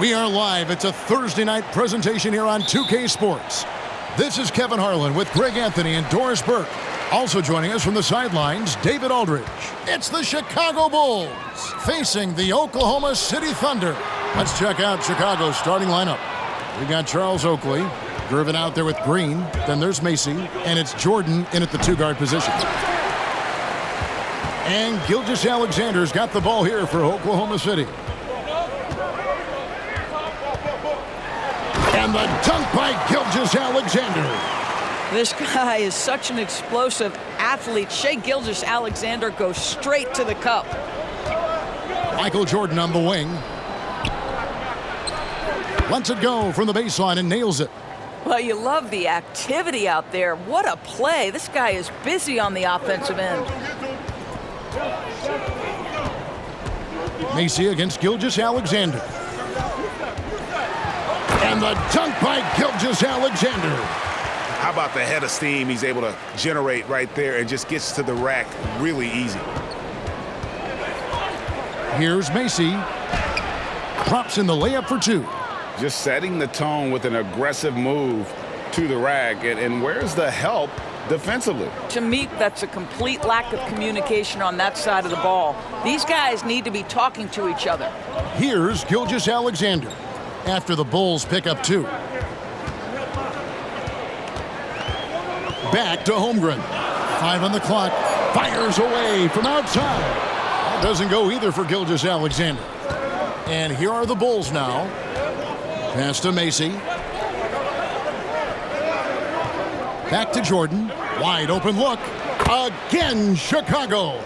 We are live. It's a Thursday night presentation here on 2K Sports. This is Kevin Harlan with Greg Anthony and Doris Burke. Also joining us from the sidelines, David Aldridge. It's the Chicago Bulls facing the Oklahoma City Thunder. Let's check out Chicago's starting lineup. We got Charles Oakley, Gervin out there with Green. Then there's Macy, and it's Jordan in at the two-guard position. And Gilgeous-Alexander's got the ball here for Oklahoma City. And the dunk by Gilgeous-Alexander. This guy is such an explosive athlete. Shai Gilgeous-Alexander goes straight to the cup. Michael Jordan on the wing. Lets it go from the baseline and nails it. Well, you love the activity out there. What a play. This guy is busy on the offensive end. Macy against Gilgeous-Alexander. And the dunk by Gilgeous-Alexander. How about the head of steam he's able to generate right there and just gets to the rack really easy. Here's Macy. Drops in the layup for two. Just setting the tone with an aggressive move to the rack. And where's the help defensively? To me, that's a complete lack of communication on that side of the ball. These guys need to be talking to each other. Here's Gilgeous-Alexander after the Bulls pick up two. Back to Holmgren. 5 on the clock. Fires away from outside. That doesn't go either for Gilgeous-Alexander. And here are the Bulls now. Pass to Macy. Back to Jordan. Wide open look. Again, Chicago.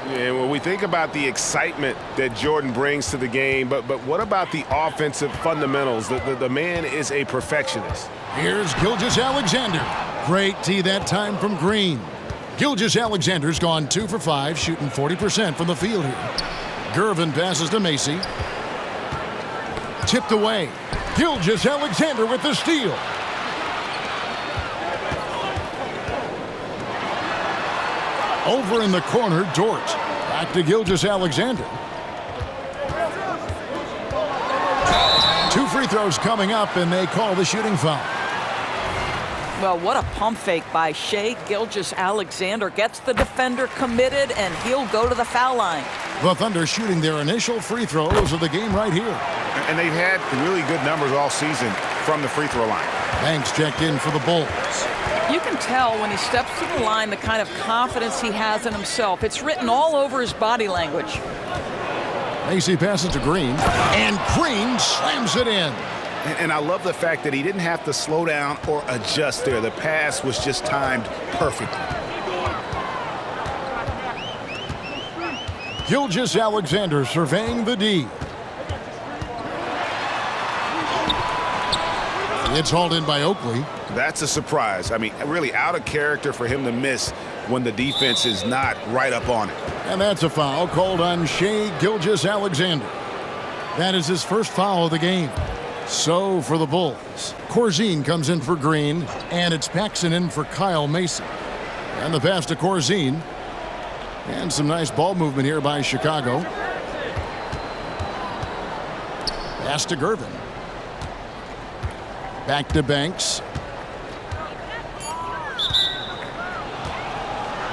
Yeah, when we think about the excitement that Jordan brings to the game, but what about the offensive fundamentals? The man is a perfectionist. Here's Gilgeous-Alexander. Great tee that time from Green. Gilgeous-Alexander's gone 2 for 5, shooting 40% from the field here. Gervin passes to Macy. Tipped away. Gilgeous-Alexander with the steal. Over in the corner, Dort. Back to Gilgeous-Alexander. 2 free throws coming up, and they call the shooting foul. Well, what a pump fake by Shai Gilgeous-Alexander. Gets the defender committed, and he'll go to the foul line. The Thunder shooting their initial free throws of the game right here. And they've had really good numbers all season from the free throw line. Banks checked in for the Bulls. You can tell when he steps to the line the kind of confidence he has in himself. It's written all over his body language. Macy passes to Green, and Green slams it in. And I love the fact that he didn't have to slow down or adjust there. The pass was just timed perfectly. Gilgeous-Alexander surveying the D. It's hauled in by Oakley. That's a surprise. I mean, really out of character for him to miss when the defense is not right up on it. And that's a foul called on Shai Gilgeous-Alexander. That is his first foul of the game. So for the Bulls, Corzine comes in for Green, and it's Paxson in for Kyle Macy. And the pass to Corzine. And some nice ball movement here by Chicago. Pass to Gervin. Back to Banks.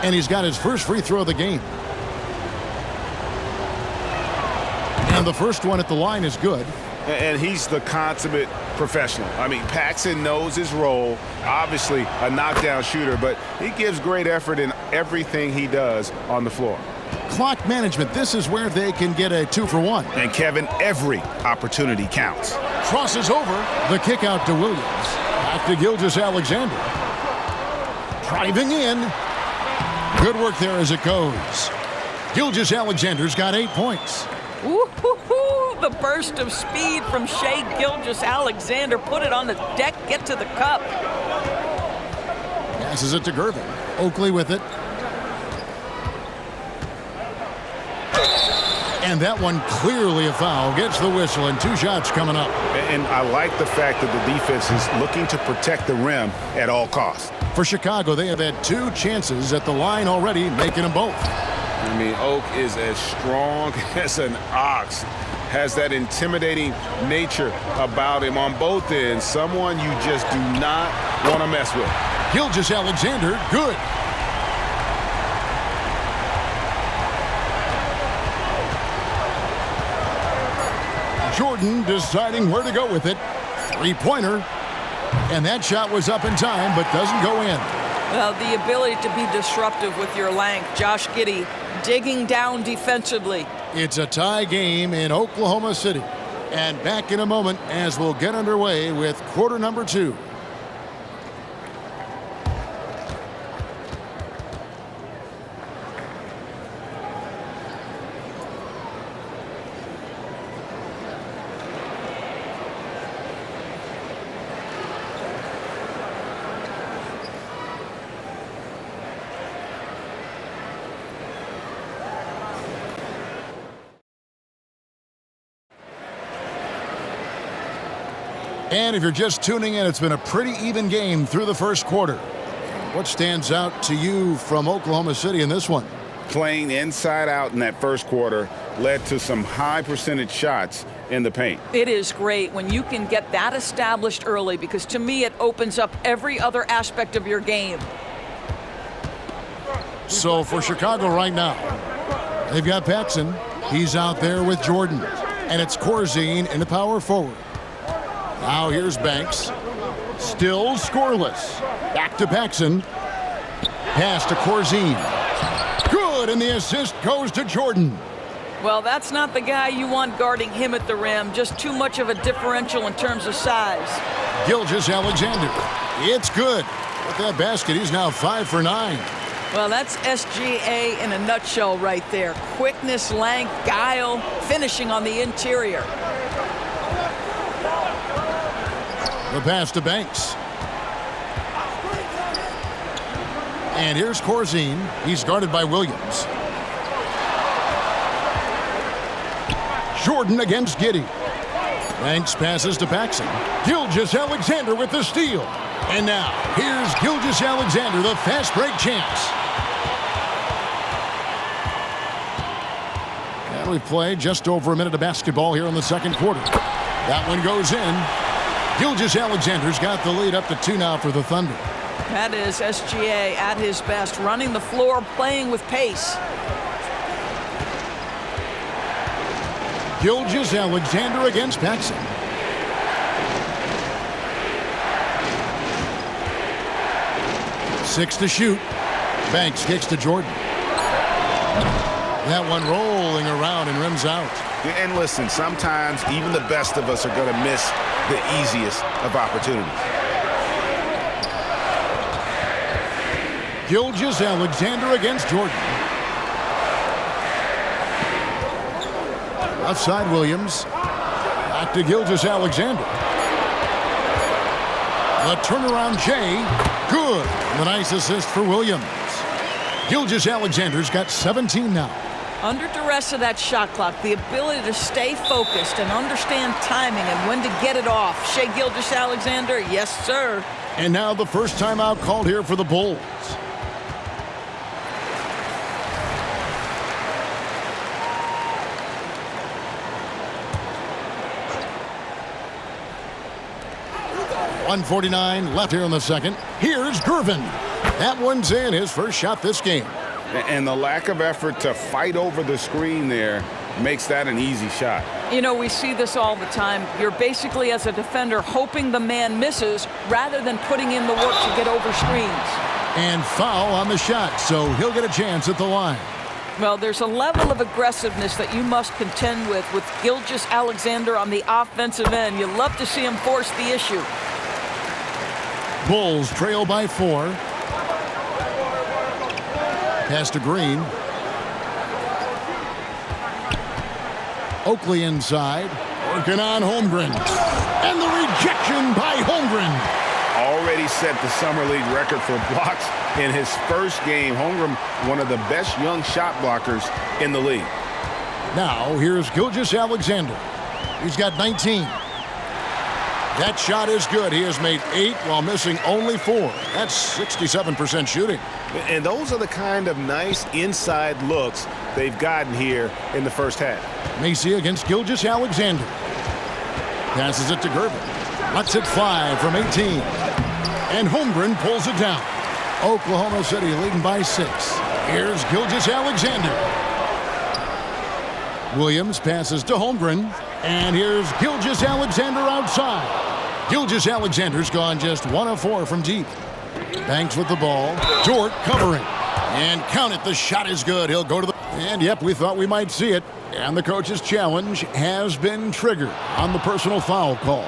And he's got his first free throw of the game. And the first one at the line is good. And he's the consummate professional. I mean, Paxson knows his role. Obviously a knockdown shooter, but he gives great effort in everything he does on the floor. Clock management, this is where they can get a 2 for 1. And Kevin, every opportunity counts. Crosses over, the kick out to Williams. Back to Gilgeous-Alexander. Driving in. Good work there as it goes. Gilgeous-Alexander's got 8 points. Woo-hoo-hoo! The burst of speed from Shai Gilgeous-Alexander. Put it on the deck, get to the cup. Passes it to Gervin. Oakley with it. And that one clearly a foul. Gets the whistle, and 2 shots coming up. And I like the fact that the defense is looking to protect the rim at all costs. For Chicago, they have had 2 chances at the line already, making them both. I mean, Oak is as strong as an ox. has that intimidating nature about him on both ends. Someone you just do not want to mess with. Gilgeous-Alexander, good. Jordan deciding where to go with it. Three-pointer. And that shot was up in time, but doesn't go in. Well, the ability to be disruptive with your length. Josh Giddey digging down defensively. It's a tie game in Oklahoma City. And back in a moment as we'll get underway with quarter number 2. And if you're just tuning in, it's been a pretty even game through the first quarter. What stands out to you from Oklahoma City in this one? Playing inside out in that first quarter led to some high percentage shots in the paint. It is great when you can get that established early, because to me it opens up every other aspect of your game. So for Chicago right now, they've got Paxson. He's out there with Jordan. And it's Corzine in the power forward. Now here's Banks. Still scoreless. Back to Paxson. Pass to Corzine. Good, and the assist goes to Jordan. Well, that's not the guy you want guarding him at the rim. Just too much of a differential in terms of size. Gilgeous-Alexander. It's good. With that basket, he's now 5 for 9. Well, that's SGA in a nutshell right there. Quickness, length, guile, finishing on the interior. The pass to Banks. And here's Corzine. He's guarded by Williams. Jordan against Giddey. Banks passes to Paxson. Gilgeous-Alexander with the steal. And now, here's Gilgeous-Alexander, the fast break champs. And we play just over a minute of basketball here in the second quarter. That one goes in. Gilgeous-Alexander's got the lead up to 2 now for the Thunder. That is SGA at his best, running the floor, playing with pace. Gilgeous-Alexander against Paxson. Six to shoot. Banks kicks to Jordan. That one rolling around and rims out. And listen, sometimes even the best of us are going to miss the easiest of opportunities. Gilgeous-Alexander against Jordan. Outside Williams. Back to Gilgeous-Alexander. The turnaround Jay. Good. The nice assist for Williams. Gilgeous-Alexander's got 17 now. Under duress of that shot clock, the ability to stay focused and understand timing and when to get it off. Shai Gilgeous-Alexander, yes, sir. And now the first timeout called here for the Bulls. .149 left here in the second. Here's Gervin. That one's in, his first shot this game. And the lack of effort to fight over the screen there makes that an easy shot. You know, we see this all the time. You're basically, as a defender, hoping the man misses rather than putting in the work to get over screens. And foul on the shot, so he'll get a chance at the line. Well, there's a level of aggressiveness that you must contend with Gilgeous-Alexander on the offensive end. You love to see him force the issue. Bulls trail by 4. Pass to Green. Oakley inside. Working on Holmgren. And the rejection by Holmgren. Already set the Summer League record for blocks in his first game. Holmgren, one of the best young shot blockers in the league. Now, here's Gilgeous-Alexander. He's got 19. That shot is good. He has made 8 while missing only 4. That's 67% shooting. And those are the kind of nice inside looks they've gotten here in the first half. Macy against Gilgeous-Alexander. Passes it to Gervin. Lets it fly from 18. And Holmgren pulls it down. Oklahoma City leading by 6. Here's Gilgeous-Alexander. Williams passes to Holmgren. And here's Gilgeous-Alexander outside. Gilgeous-Alexander's gone just 1 of 4 from deep. Banks with the ball. Dort covering. And count it, the shot is good. He'll go to the... And yep, we thought we might see it. And the coach's challenge has been triggered on the personal foul call.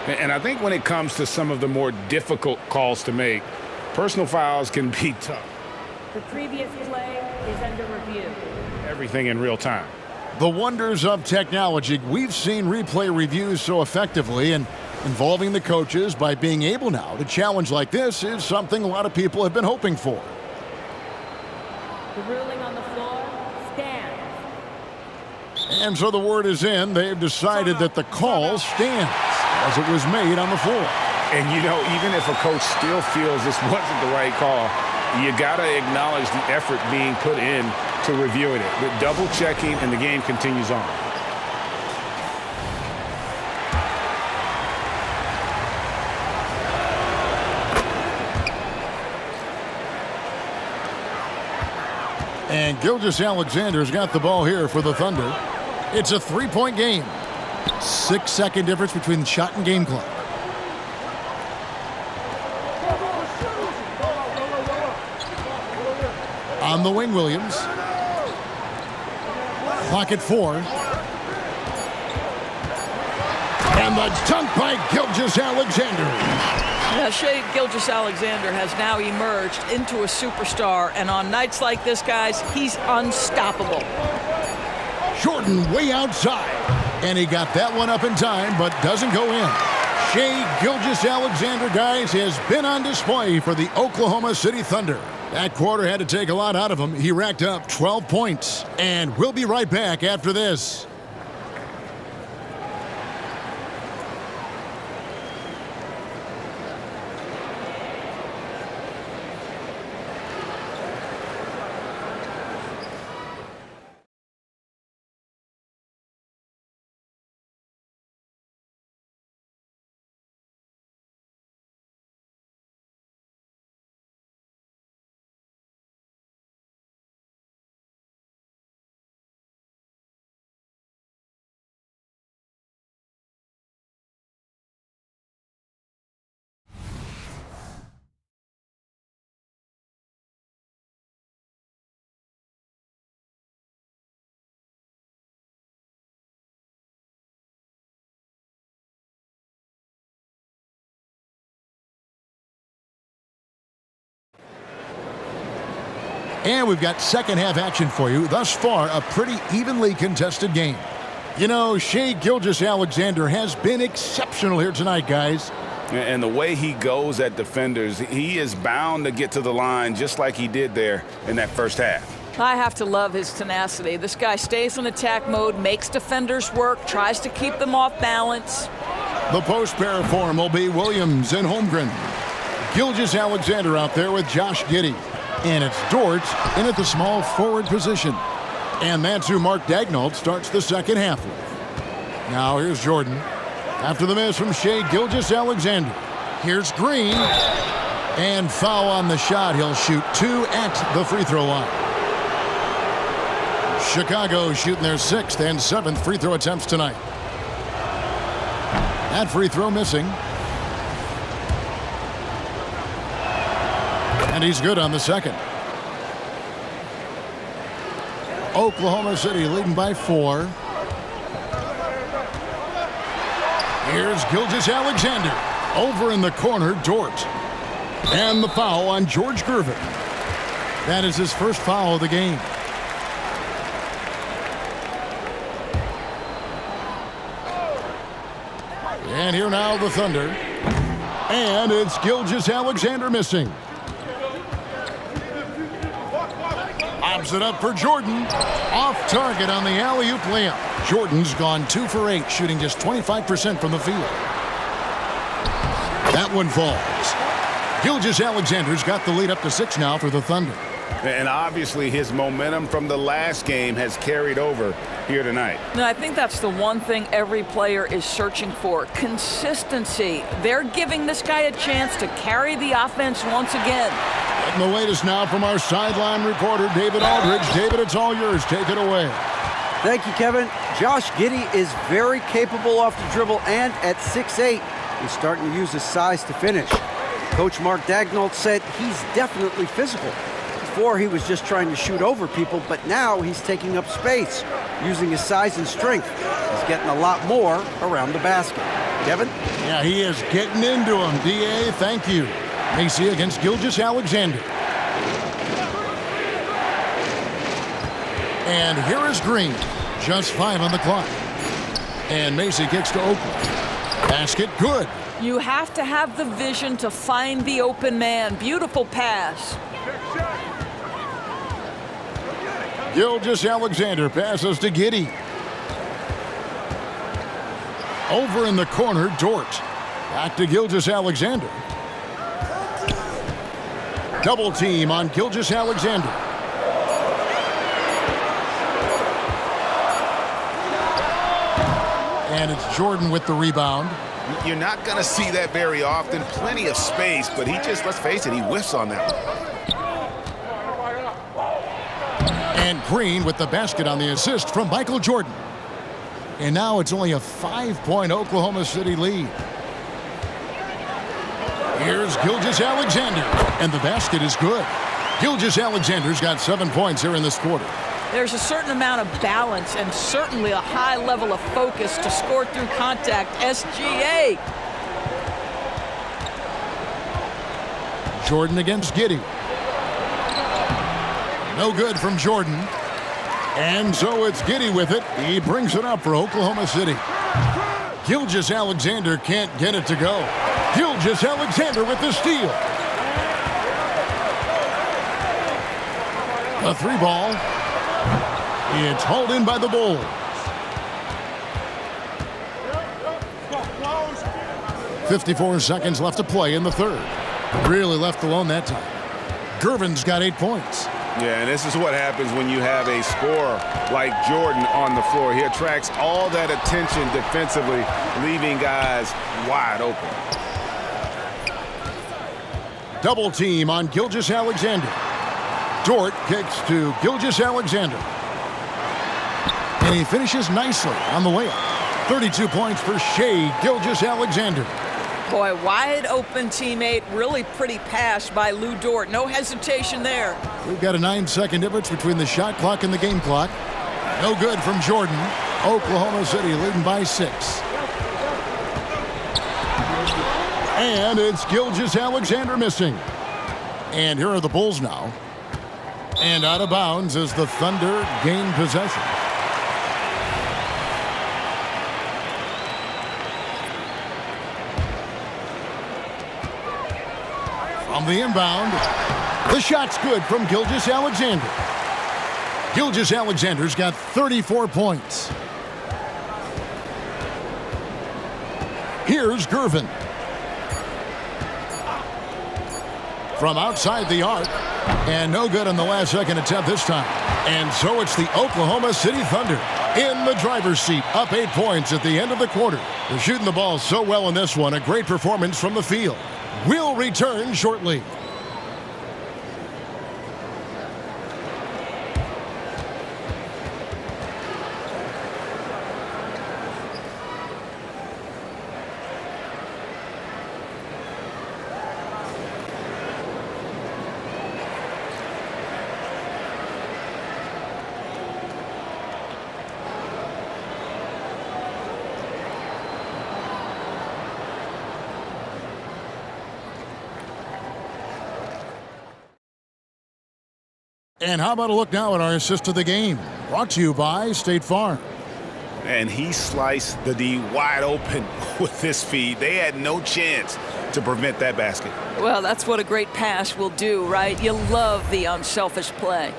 And I think when it comes to some of the more difficult calls to make, personal fouls can be tough. The previous play is under review. Everything in real time. The wonders of technology. We've seen replay reviews so effectively, and involving the coaches by being able now to challenge like this is something a lot of people have been hoping for. The ruling on the floor stands. And so the word is in. They've decided that the call stands as it was made on the floor. And you know, even if a coach still feels this wasn't the right call, you got to acknowledge the effort being put in to reviewing it. But double checking, and the game continues on. And Gilgeous-Alexander's got the ball here for the Thunder. It's a 3-point game. 6-second difference between shot and game clock. On the wing, Williams. Clock at 4. And the dunk by Gilgeous-Alexander. Now, Shai Gilgeous-Alexander has now emerged into a superstar, and on nights like this, guys, he's unstoppable. Jordan way outside, and he got that one up in time, but doesn't go in. Shai Gilgeous-Alexander, guys, has been on display for the Oklahoma City Thunder. That quarter had to take a lot out of him. He racked up 12 points, and we'll be right back after this. And we've got second half action for you. Thus far, a pretty evenly contested game. You know, Shai Gilgeous-Alexander has been exceptional here tonight, guys. And the way he goes at defenders, he is bound to get to the line just like he did there in that first half. I have to love his tenacity. This guy stays in attack mode, makes defenders work, tries to keep them off balance. The post pair form will be Williams and Holmgren. Gilgeous-Alexander out there with Josh Giddey. And it's Dort in at the small forward position. And that's who Mark Daignault starts the second half with. Now here's Jordan. After the miss from Shai Gilgeous-Alexander. Here's Green. And foul on the shot. He'll shoot 2 at the free throw line. Chicago shooting their 6th and 7th free throw attempts tonight. That free throw missing. And he's good on the second. Oklahoma City leading by 4. Here's Gilgeous-Alexander. Over in the corner, Dort. And the foul on George Gervin. That is his first foul of the game. And here now the Thunder. And it's Gilgeous-Alexander missing. Lobs it up for Jordan. Off target on the alley-oop layup. Jordan's gone 2 for 8, shooting just 25% from the field. one falls. Gilgeous-Alexander's got the lead up to 6 now for the Thunder. And obviously his momentum from the last game has carried over here tonight. Now, I think that's the one thing every player is searching for, consistency. They're giving this guy a chance to carry the offense once again. Getting the latest now from our sideline reporter, David Aldridge. David, it's all yours. Take it away. Thank you, Kevin. Josh Giddey is very capable off the dribble, and at 6'8", he's starting to use his size to finish. Coach Mark Daigneault said he's definitely physical. Before, he was just trying to shoot over people, but now he's taking up space, using his size and strength. He's getting a lot more around the basket. Kevin? Yeah, he is getting into him. D.A., thank you. Macy against Gilgeous-Alexander. And here is Green. Just 5 on the clock. And Macy kicks to Oakland. Basket good. You have to have the vision to find the open man. Beautiful pass. Gilgeous-Alexander passes to Giddey. Over in the corner, Dort. Back to Gilgeous-Alexander. Double team on Gilgeous-Alexander. And it's Jordan with the rebound. You're not going to see that very often. Plenty of space, but he just, let's face it, he whiffs on that one. And Green with the basket on the assist from Michael Jordan. And now it's only a 5-point Oklahoma City lead. Here's Gilgeous-Alexander, and the basket is good. Gilgeous-Alexander's got 7 points here in this quarter. There's a certain amount of balance and certainly a high level of focus to score through contact. SGA. Jordan against Giddey. No good from Jordan. And so it's Giddey with it. He brings it up for Oklahoma City. Gilgeous-Alexander can't get it to go. Gilgeous-Alexander with the steal. A 3 ball. It's hauled in by the Bulls. 54 seconds left to play in the third. Really left alone that time. Gervin's got 8 points. Yeah, and this is what happens when you have a scorer like Jordan on the floor. He attracts all that attention defensively, leaving guys wide open. Double team on Gilgeous-Alexander. Dort kicks to Gilgeous-Alexander. And he finishes nicely on the layup. 32 points for Shai Gilgeous-Alexander. Boy, wide open teammate. Really pretty pass by Lou Dort. No hesitation there. We've got a 9-second difference between the shot clock and the game clock. No good from Jordan. Oklahoma City leading by 6. And it's Gilgeous-Alexander missing. And here are the Bulls now. And out of bounds as the Thunder gain possession. From the inbound, the shot's good from Gilgeous-Alexander. Gilgeous-Alexander's got 34 points. Here's Gervin. From outside the arc, and no good on the last second attempt this time. And so it's the Oklahoma City Thunder in the driver's seat, up 8 points at the end of the quarter. They're shooting the ball so well in this one, a great performance from the field. We'll return shortly. And how about a look now at our assist of the game? Brought to you by State Farm. And he sliced the D wide open with this feed. They had no chance to prevent that basket. Well, that's what a great pass will do, right? You love the unselfish play.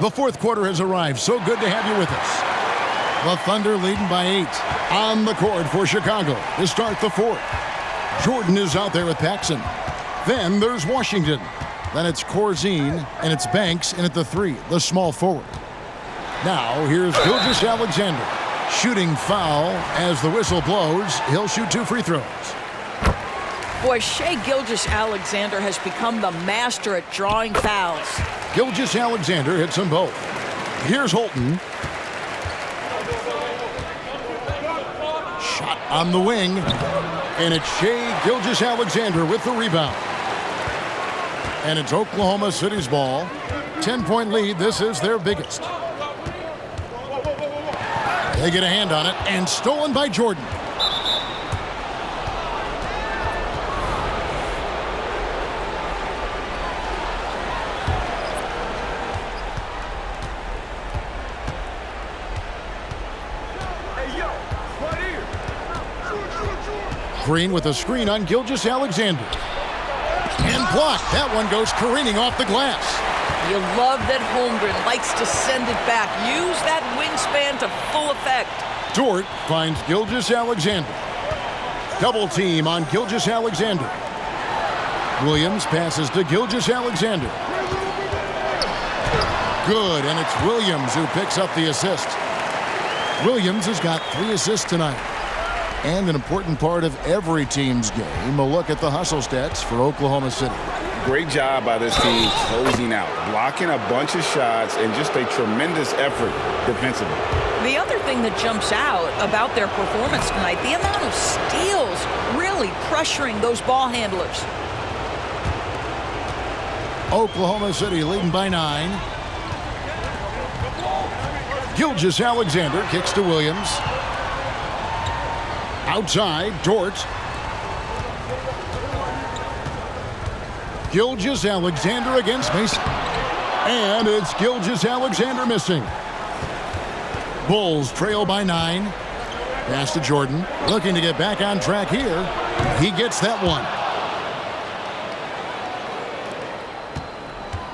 The fourth quarter has arrived. So good to have you with us. The Thunder leading by 8 on the court for Chicago to start the fourth. Jordan is out there with Paxson. Then there's Washington. Then it's Corzine, and it's Banks in at the 3, the small forward. Now here's Gilgeous-Alexander. Shooting foul as the whistle blows. He'll shoot 2 free throws. Boy, Shai Gilgeous-Alexander has become the master at drawing fouls. Gilgeous-Alexander hits them both. Here's Holton. Shot on the wing. And it's Shai Gilgeous-Alexander with the rebound. And it's Oklahoma City's ball. 10-point lead. This is their biggest. They get a hand on it, and stolen by Jordan. Green with a screen on Gilgeous-Alexander. And blocked. That one goes careening off the glass. You love that Holmgren likes to send it back. Use that wingspan to full effect. Dort finds Gilgeous-Alexander. Double team on Gilgeous-Alexander. Williams passes to Gilgeous-Alexander. Good, and it's Williams who picks up the assist. Williams has got 3 assists tonight. And an important part of every team's game, a look at the hustle stats for Oklahoma City. Great job by this team closing out, blocking a bunch of shots, and just a tremendous effort defensively. The other thing that jumps out about their performance tonight, the amount of steals really pressuring those ball handlers. Oklahoma City leading by 9. Gilgeous-Alexander kicks to Williams. Outside, Dort. Gilgeous-Alexander against Mason. And it's Gilgeous-Alexander missing. Bulls trail by 9. Pass to Jordan. Looking to get back on track here. He gets that one.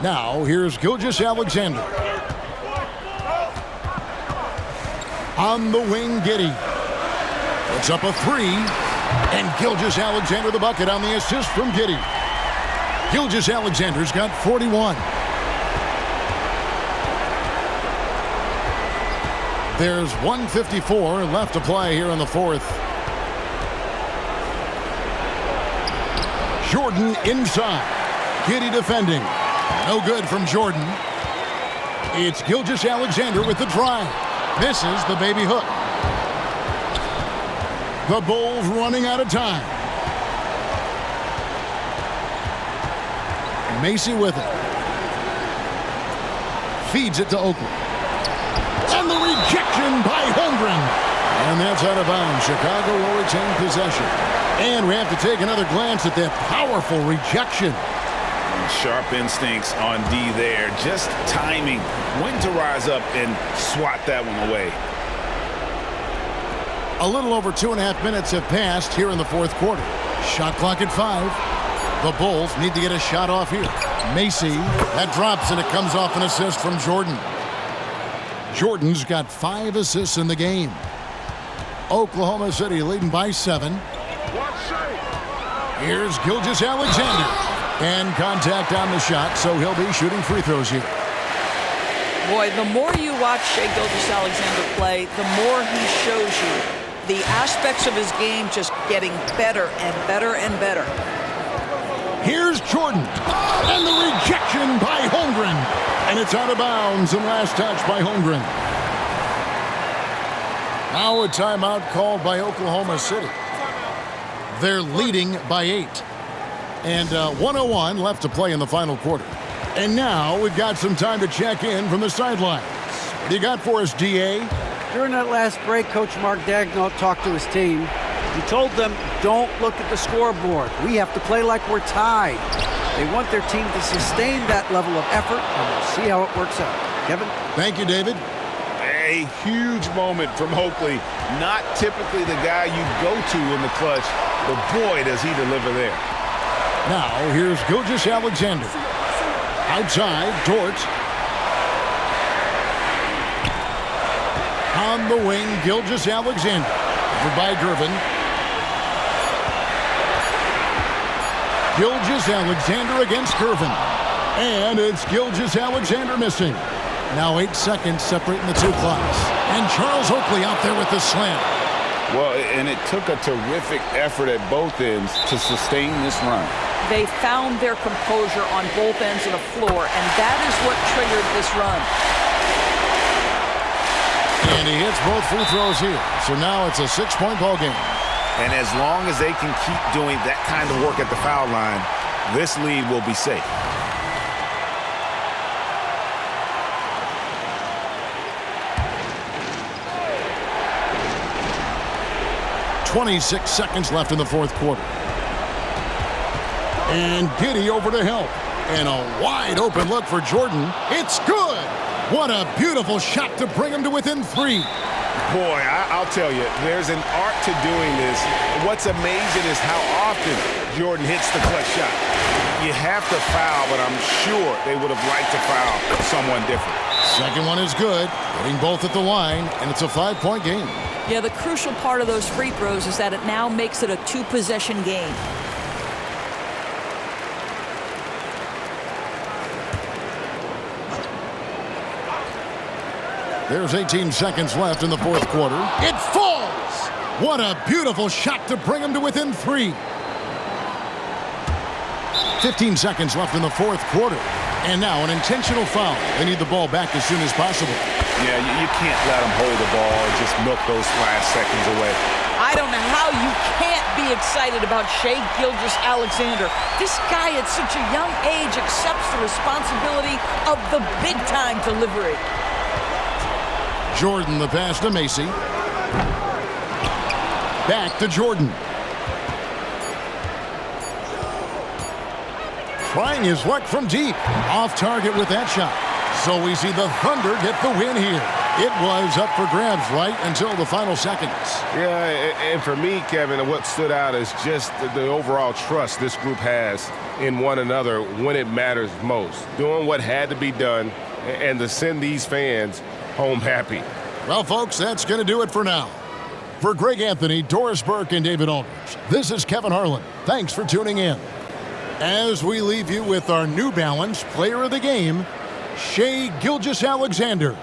Now, here's Gilgeous-Alexander. On the wing, Giddey. Puts up a 3. And Gilgeous-Alexander the bucket on the assist from Giddey. Gilgeous-Alexander's got 41. There's 1:54 left to play here in the fourth. Jordan inside. Giddey defending. No good from Jordan. It's Gilgeous-Alexander with the drive. Misses the baby hook. The Bulls running out of time. Macy with it. Feeds it to Oakland. And the rejection by Holmgren. And that's out of bounds. Chicago will retain possession. And we have to take another glance at that powerful rejection. Sharp instincts on D there. Just timing. When to rise up and swat that one away. A little over 2.5 minutes have passed here in the fourth quarter. Shot clock at 5. The Bulls need to get a shot off here. Macy, that drops, and it comes off an assist from Jordan. Jordan's got 5 assists in the game. Oklahoma City leading by 7. Here's Gilgeous-Alexander. And contact on the shot, so he'll be shooting free throws here. Boy, the more you watch Shai Gilgeous-Alexander play, the more he shows you the aspects of his game just getting better and better and better. Here's Jordan. And the rejection by Holmgren. And it's out of bounds, and last touch by Holmgren. Now a timeout called by Oklahoma City. They're leading by 8. And 1:01 left to play in the final quarter. And now we've got some time to check in from the sidelines. What do you got for us, DA? During that last break, Coach Mark Daigneault talked to his team. He told them, don't look at the scoreboard. We have to play like we're tied. They want their team to sustain that level of effort, and we'll see how it works out. Kevin? Thank you, David. A huge moment from Oakley. Not typically the guy you go to in the clutch, but boy, does he deliver there. Now, here's Gilgeous-Alexander. Outside, Dort. On the wing, Gilgeous-Alexander. Over by Gervin. Gilgeous-Alexander against Gervin. And it's Gilgeous-Alexander missing. Now 8 seconds separating the two clocks. And Charles Oakley out there with the slam. Well, and it took a terrific effort at both ends to sustain this run. They found their composure on both ends of the floor, and that is what triggered this run. And he hits both free throws here. So now it's a 6-point ball game. And as long as they can keep doing that kind of work at the foul line, this lead will be safe. .26 seconds left in the fourth quarter. And Giddey over to help. And a wide open look for Jordan. It's good. What a beautiful shot to bring him to within 3. Boy, I'll tell you, there's an art to doing this. What's amazing is how often Jordan hits the clutch shot. You have to foul, but I'm sure they would have liked to foul someone different. Second one is good. Hitting both at the line, and it's a 5-point game. Yeah, the crucial part of those free throws is that it now makes it a 2-possession game. There's 18 seconds left in the fourth quarter. It falls! What a beautiful shot to bring him to within 3. 15 seconds left in the fourth quarter. And now an intentional foul. They need the ball back as soon as possible. Yeah, you can't let them hold the ball and just milk those last seconds away. I don't know how you can't be excited about Shai Gilgeous-Alexander. This guy at such a young age accepts the responsibility of the big-time delivery. Jordan the pass to Macy. Back to Jordan. Trying his luck from deep. Off target with that shot. So we see the Thunder get the win here. It was up for grabs right until the final seconds. Yeah, and for me, Kevin, what stood out is just the overall trust this group has in one another when it matters most. Doing what had to be done and to send these fans home happy. Well, folks, that's going to do it for now. For Greg Anthony, Doris Burke, and David Aldridge, this is Kevin Harlan. Thanks for tuning in. As we leave you with our New Balance Player of the Game, Shai Gilgeous-Alexander.